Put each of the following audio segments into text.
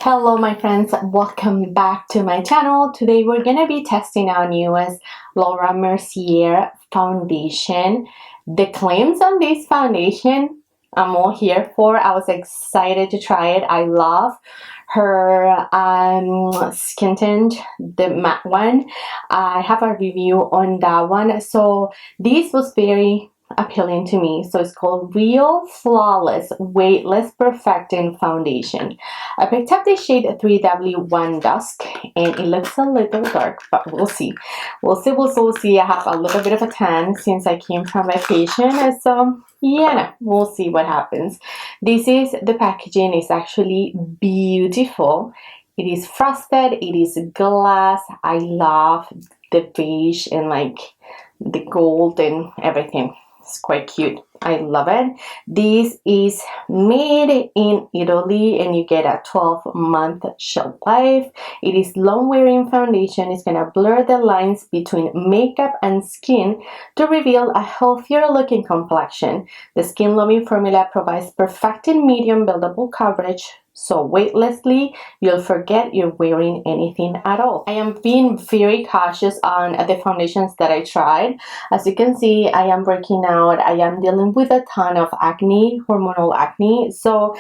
Hello my friends, welcome back to my channel. Today we're gonna be testing our newest Laura Mercier foundation. The claims on this foundation I'm all here for. I was excited to try it. I love her skin tint, the matte one. I have a review on that one. So this was very appealing to me. So it's called Real Flawless Weightless Perfecting Foundation. I picked up the shade 3W1 Dusk and it looks a little dark, but we'll see. We'll see. I have a little bit of a tan since I came from vacation, so yeah, we'll see what happens. This is the packaging. It's actually beautiful. It is frosted, it is glass. I love the beige and like the gold and everything. It's quite cute. I love it. This is made in Italy and you get a 12-month shelf life. It is long wearing foundation. It's gonna blur the lines between makeup and skin to reveal a healthier looking complexion. The skin loving formula provides perfecting medium buildable coverage, so weightlessly you'll forget you're wearing anything at all. I am being very cautious on the foundations that I tried. As you can see, I am breaking out. I am dealing with a ton of acne, hormonal acne. So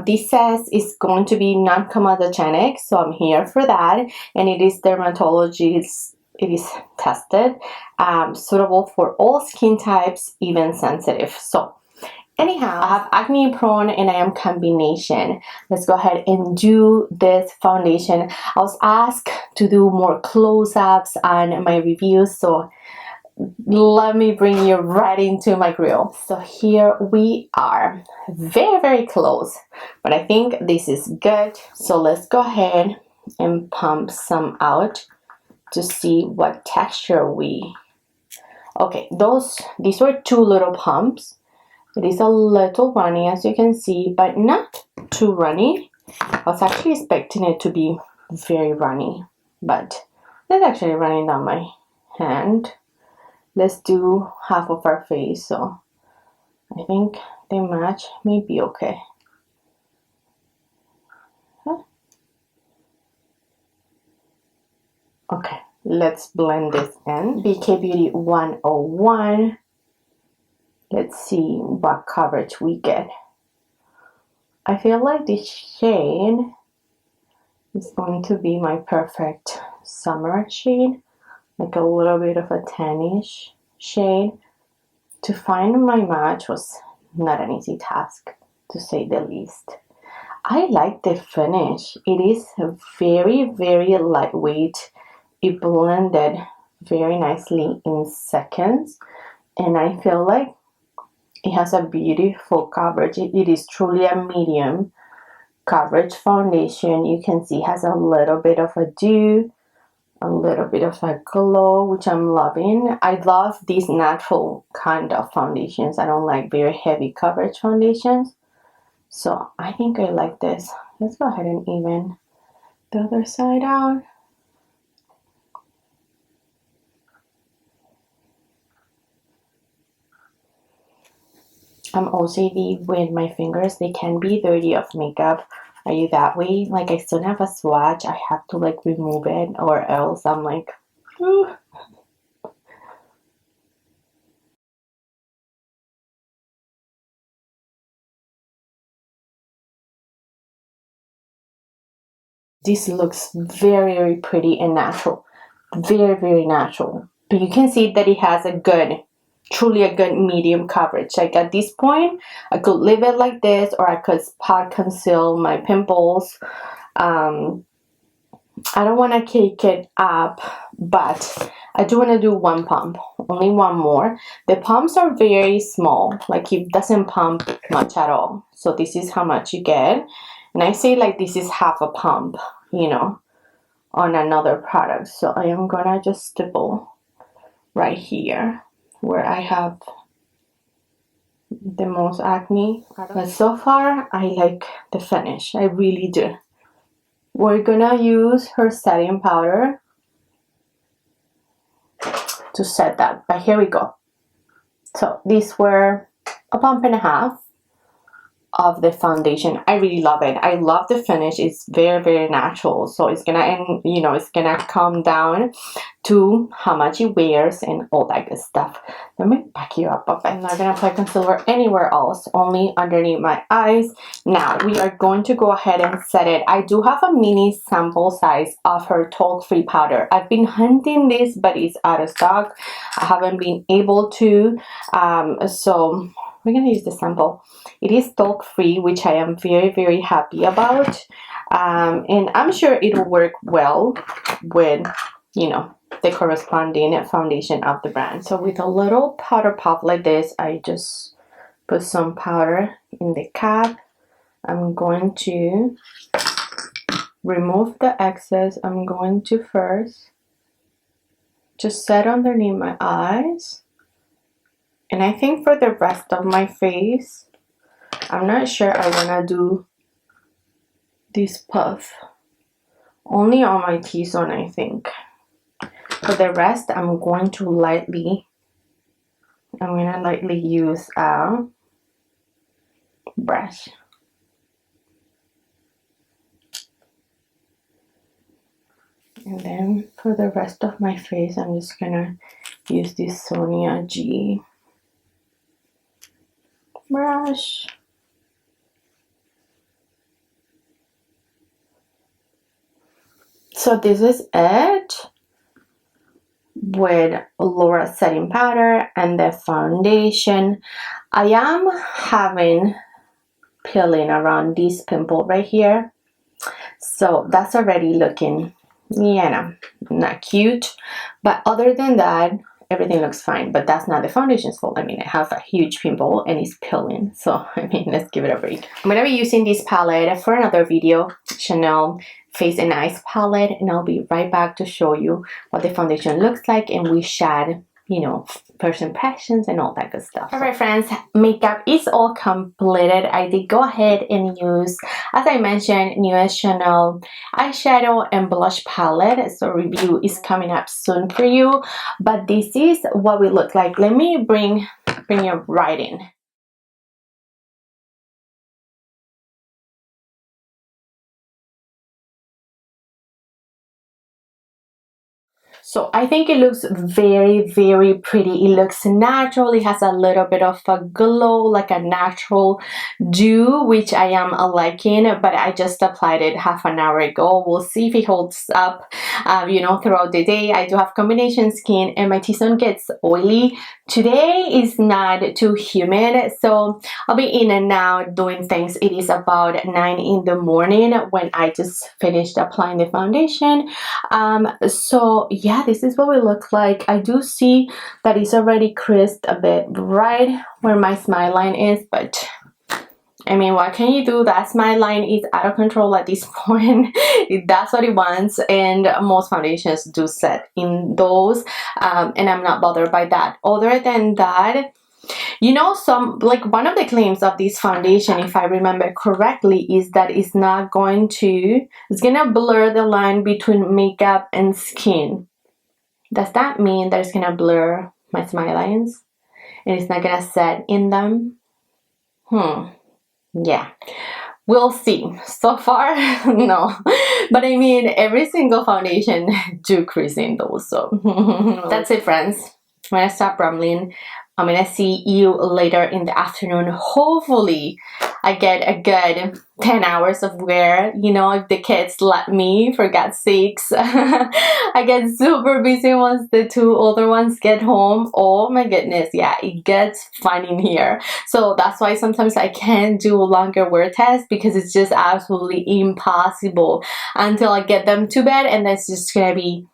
this says it's going to be non-comedogenic, so I'm here for that. And it is dermatologist. It is tested, suitable for all skin types, even sensitive. So anyhow, I have acne prone and I am combination. Let's go ahead and do this foundation. I was asked to do more close-ups on my reviews, so let me bring you right into my grill. So here we are, very close, but I think this is good. So let's go ahead and pump some out to see what texture okay, these were 2 little pumps. It is a little runny, as you can see, but not too runny. I was actually expecting it to be very runny, but it's actually running down my hand. Let's do half of our face, so I think they match. Maybe okay. Huh? Okay, let's blend this in. BK Beauty 101. Let's see what coverage we get. I feel like this shade is going to be my perfect summer shade, like a little bit of a tannish shade. To find my match was not an easy task, to say the least. I like the finish. It is very lightweight. It blended very nicely in seconds, and I feel like it has a beautiful coverage. It is truly a medium coverage foundation. You can see it has a little bit of a dew, a little bit of a glow, which I'm loving. I love these natural kind of foundations. I don't like very heavy coverage foundations. So I think I like this. Let's go ahead and even the other side out. I'm OCD with my fingers. They can be dirty of makeup. Are you that way? Like I still have a swatch. I have to like remove it or else I'm like, ooh. This looks very pretty and natural. Very natural. But you can see that it has a good, truly a good medium coverage. Like at this point, I could leave it like this, or I could spot conceal my pimples. I don't want to cake it up, but I do want to do 1 pump, only 1 more. The pumps are very small, like it doesn't pump much at all. So this is how much you get. And I say like this is half a pump, you know, on another product. So I am gonna just stipple right here where I have the most acne. But so far I like the finish. I really do. We're gonna use her setting powder to set that, but here we go. So these were 1.5 pumps of the foundation. I really love it. I love the finish. It's very, very natural. So it's gonna, and you know, it's gonna come down to how much it wears and all that good stuff. Let me back you up a bit. I'm not gonna apply concealer anywhere else, only underneath my eyes. Now we are going to go ahead and set it. I do have a mini sample size of her talc-free powder. I've been hunting this, but it's out of stock. I haven't been able to, so we're gonna use the sample. It is talc-free, which I am very, very happy about, and I'm sure it'll work well with, you know, the corresponding foundation of the brand. So with a little powder puff like this, I just put some powder in the cap. I'm going to remove the excess. I'm going to first just set underneath my eyes. And I think for the rest of my face, I'm not sure I want to do this puff. Only on my T-zone, I think. For the rest, I'm going to lightly use a brush. And then for the rest of my face, I'm just gonna use this Sonia G brush. So this is it with Laura setting powder and the foundation. I am having peeling around this pimple right here, so that's already looking, you know, not cute, but other than that, everything looks fine. But that's not the foundation's fault. I mean, I have a huge pimple and it's peeling, so I mean, let's give it a break. I'm gonna be using this palette for another video, Chanel Face and Eyes palette, and I'll be right back to show you what the foundation looks like, and we chat, you know, first impressions and all that good stuff. All right, friends, makeup is all completed. I did go ahead and use, as I mentioned, newest Chanel eyeshadow and blush palette. So review is coming up soon for you, but this is what we look like. Let me bring you right in. So I think it looks very, very pretty. It looks natural. It has a little bit of a glow, like a natural dew, which I am liking, but I just applied it half an hour ago. We'll see if it holds up, you know, throughout the day. I do have combination skin and my T-zone gets oily. Today is not too humid, so I'll be in and out doing things. It is about 9 in the morning when I just finished applying the foundation. So yeah, this is what we look like. I do see that it's already crisped a bit right where my smile line is, but I mean, what can you do? That smile line is out of control at this point. That's what it wants, and most foundations do set in those, and I'm not bothered by that. Other than that, you know, some, like, one of the claims of this foundation, if I remember correctly, is that it's gonna blur the line between makeup and skin. Does that mean that it's gonna blur my smile lines and it's not gonna set in them? Yeah, we'll see. So far, no. But I mean, every single foundation do crease in those. So that's it, friends. I'm gonna stop rambling. I'm gonna see you later in the afternoon. Hopefully I get a good 10 hours of wear, you know, if the kids let me, for God's sakes. I get super busy once the 2 older ones get home. Oh my goodness, yeah, it gets fun in here. So that's why sometimes I can't do longer wear tests, because it's just absolutely impossible until I get them to bed, and that's just gonna be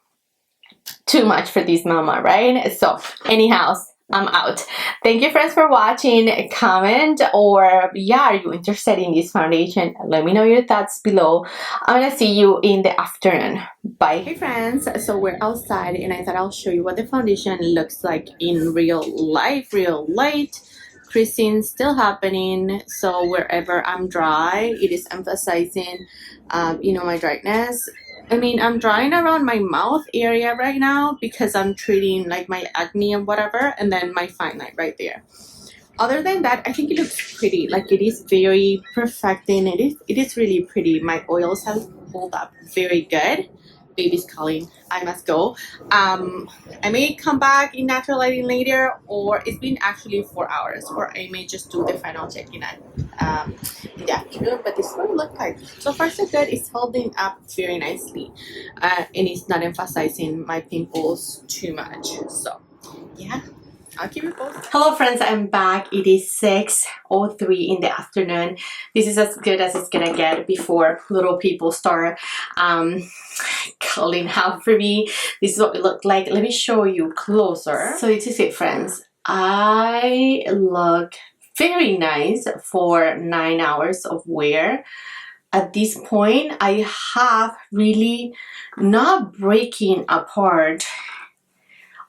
too much for this mama, right? So anyhow, I'm out. Thank you, friends, for watching. Comment, or yeah, are you interested in this foundation? Let me know your thoughts below. I'm gonna see you in the afternoon. Bye. Hey friends, so we're outside and I thought I'll show you what the foundation looks like in real life, real light. Creasing still happening, so wherever I'm dry, it is emphasizing you know, my dryness. I mean, I'm drying around my mouth area right now because I'm treating like my acne and whatever, and then my fine line right there. Other than that, I think it looks pretty. Like, it is very perfecting. It is really pretty. My oils have pulled up very good. Baby's calling. I must go. I may come back in natural lighting later, or it's been actually 4 hours, or I may just do the final check-in in the afternoon. But this is what it looks like. So far so good. It's holding up very nicely, and it's not emphasizing my pimples too much. So yeah, I'll keep you posted. Hello friends, I'm back. It is 6:03 in the afternoon. This is as good as it's gonna get before little people start calling out for me. This is what it looked like. Let me show you closer. So this is it, friends. I look very nice for 9 hours of wear. At this point, I have really not breaking apart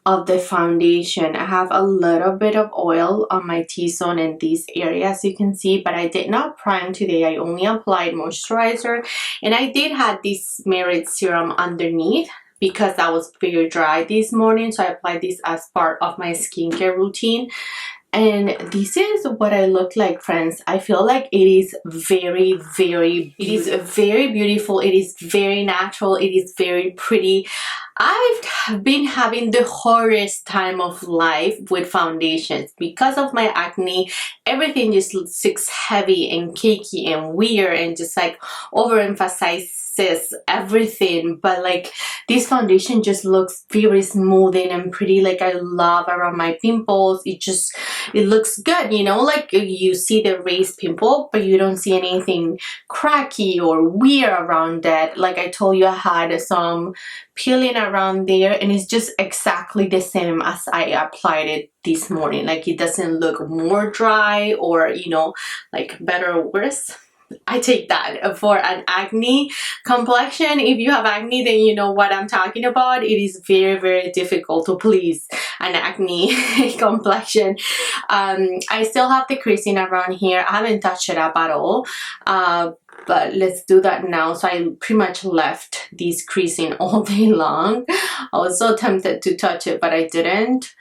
of the foundation. I have a little bit of oil on my T-zone in these areas, you can see, but I did not prime today. I only applied moisturizer, and I did have this Mercier serum underneath because I was very dry this morning, so I applied this as part of my skincare routine. And this is what I look like, friends. I feel like it is very beautiful. It is very natural. It is very pretty. I've been having the horrorest time of life with foundations because of my acne. Everything just looks heavy and cakey and weird and just like overemphasizes everything. But like, this foundation just looks very smoothing and pretty. Like, I love around my pimples. It looks good, you know, like you see the raised pimple, but you don't see anything cracky or weird around that. Like I told you, I had some peeling around there, and it's just exactly the same as I applied it this morning. Like, it doesn't look more dry or, you know, like better or worse. I take that for an acne complexion. If you have acne, then you know what I'm talking about. It is very difficult to please an acne complexion. I still have the creasing around here. I haven't touched it up at all. But let's do that now. So I pretty much left this creasing all day long. I was so tempted to touch it, but I didn't.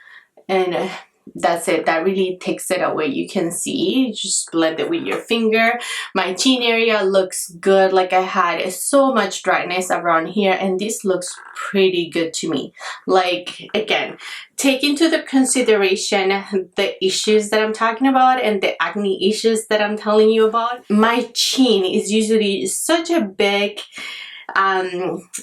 And that's it. That really takes it away. You can see, just blend it with your finger. My chin area looks good. Like, I had so much dryness around here, and this looks pretty good to me. Like, again, take into the consideration the issues that I'm talking about and the acne issues that I'm telling you about. My chin is usually such a big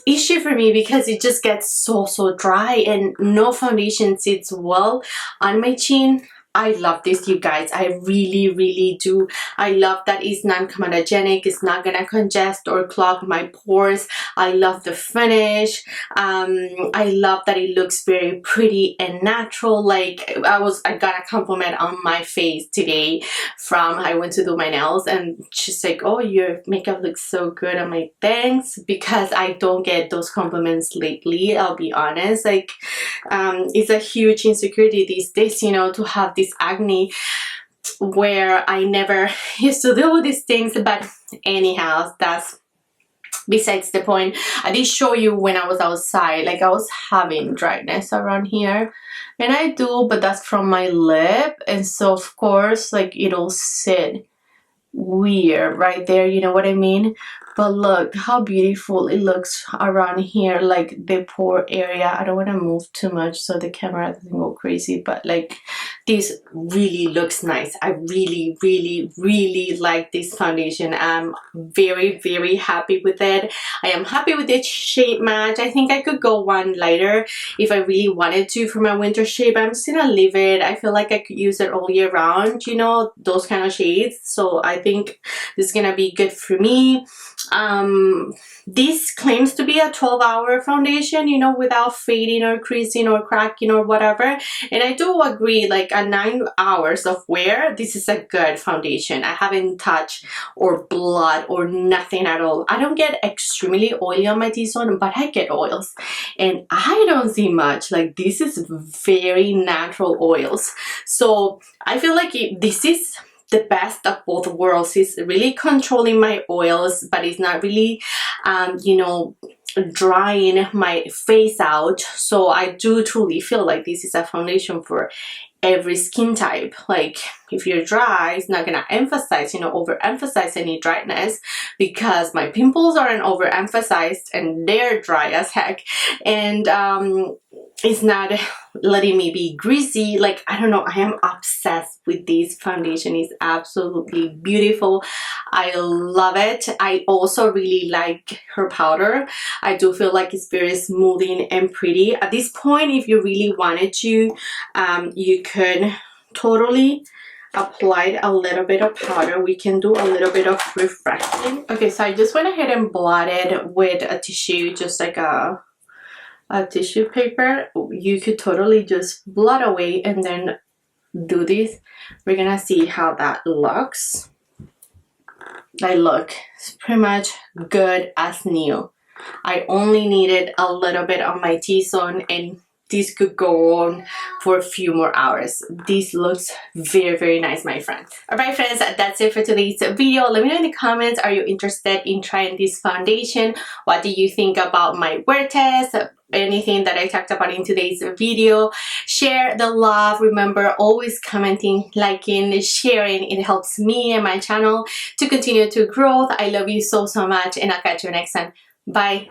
issue for me because it just gets so dry, and no foundation sits well on my chin. I love this, you guys. I really do. I love that it's non-comedogenic. It's not gonna congest or clog my pores. I love the finish. I love that it looks very pretty and natural. Like, I got a compliment on my face today from, I went to do my nails, and she's like, oh, your makeup looks so good. I'm like, thanks, because I don't get those compliments lately, I'll be honest. Like, it's a huge insecurity these days, you know, to have this acne where I never used to deal with these things. But anyhow, that's besides the point. I did show you when I was outside, like, I was having dryness around here, and I do, but that's from my lip, and so of course, like, it'll sit weird right there, you know what I mean? But look how beautiful it looks around here, like the pore area. I don't want to move too much so the camera doesn't go crazy, but like, this really looks nice. I really like this foundation. I'm very happy with it. I am happy with the shade match. I think I could go one lighter if I really wanted to for my winter shade, but I'm just gonna leave it. I feel like I could use it all year round, you know, those kind of shades. So I think this is gonna be good for me. This claims to be a 12-hour foundation, you know, without fading or creasing or cracking or whatever, and I do agree, like, at 9 hours of wear, this is a good foundation. I haven't touched or blood or nothing at all. I don't get extremely oily on my T-zone, but I get oils, and I don't see much. Like, this is very natural oils, so I feel like this is the best of both worlds. Is really controlling my oils, but it's not really you know, drying my face out. So I do truly feel like this is a foundation for every skin type. Like if you're dry, it's not gonna emphasize, you know, overemphasize any dryness, because my pimples aren't overemphasized and they're dry as heck. And it's not letting me be greasy. Like, I don't know, I am obsessed with this foundation. It's absolutely beautiful. I love it. I also really like her powder. I do feel like it's very smoothing and pretty. At this point, if you really wanted to, you could totally apply a little bit of powder. We can do a little bit of refreshing. Okay, so I just went ahead and blotted with a tissue, just like a tissue paper. You could totally just blot away and then do this. We're gonna see how that looks. I look pretty much good as new. I only needed a little bit on my T-zone, and this could go on for a few more hours. This looks very, very nice, my friends. Alright friends, that's it for today's video. Let me know in the comments, are you interested in trying this foundation? What do you think about my wear test? Anything that I talked about in today's video? Share the love. Remember, always commenting, liking, sharing. It helps me and my channel to continue to grow. I love you so, so much, and I'll catch you next time. Bye.